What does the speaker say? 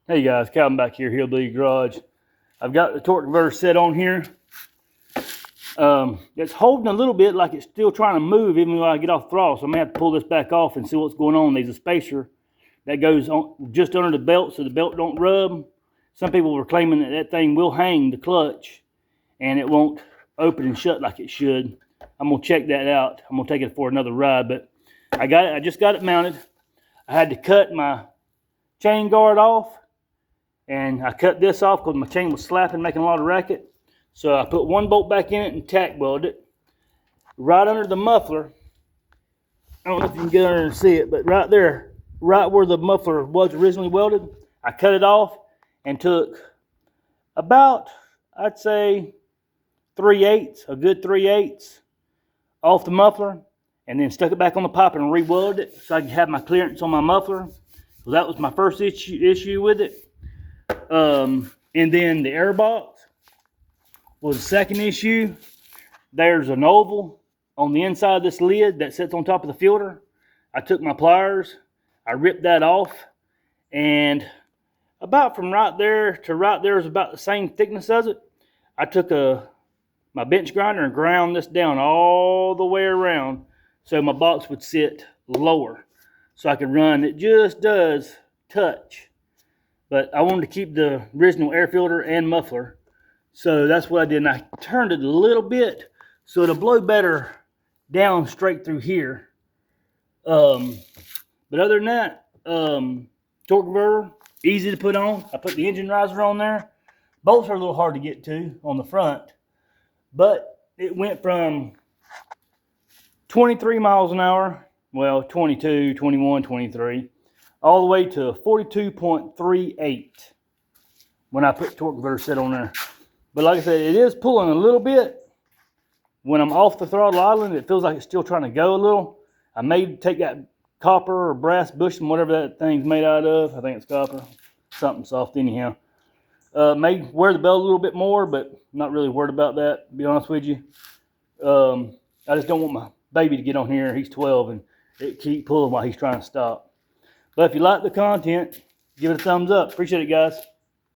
Hey guys, Calvin back here, Hillbilly Garage. I've got the torque converter set on here. It's holding a little bit like it's still trying to move even though I get off throttle. So I'm gonna have to pull this back off and see what's going on. There's a spacer that goes on just under the belt so the belt don't rub. Some people were claiming that that thing will hang the clutch and it won't open and shut like it should. I'm gonna check that out. I'm gonna take it for another ride, but I got it. I just got it mounted. I had to cut my chain guard off. And I cut this off because my chain was slapping, making a lot of racket. So I put one bolt back in it and tack welded it. Right under the muffler, I don't know if you can get under and see it, but right there, right where the muffler was originally welded, I cut it off and took about, I'd say, 3/8, a good 3/8 off the muffler, and then stuck it back on the pipe and re-welded it so I could have my clearance on my muffler. So that was my first issue with it. And then the air box was the second issue. There's an oval on the inside of this lid that sits on top of the filter. I took my pliers, I ripped that off, and about from right there to right there is about the same thickness as it. I took my bench grinder and ground this down all the way around so my box would sit lower so I could run. It just does touch. But I wanted to keep the original air filter and muffler. So that's what I did. And I turned it a little bit so it'll blow better down straight through here. But other than that, torque converter, easy to put on. I put the engine riser on there. Bolts are a little hard to get to on the front. But it went from 23 miles an hour, well, 22, 21, 23. All the way to 42.38 when I put torque converter set on there. But like I said, it is pulling a little bit. When I'm off the throttle island, it feels like it's still trying to go a little. I may take that copper or brass bushing, whatever that thing's made out of. I think it's copper. Something soft anyhow. May wear the belt a little bit more, but not really worried about that, to be honest with you. I just don't want my baby to get on here. He's 12 and it keep pulling while he's trying to stop. But if you like the content, give it a thumbs up. Appreciate it, guys.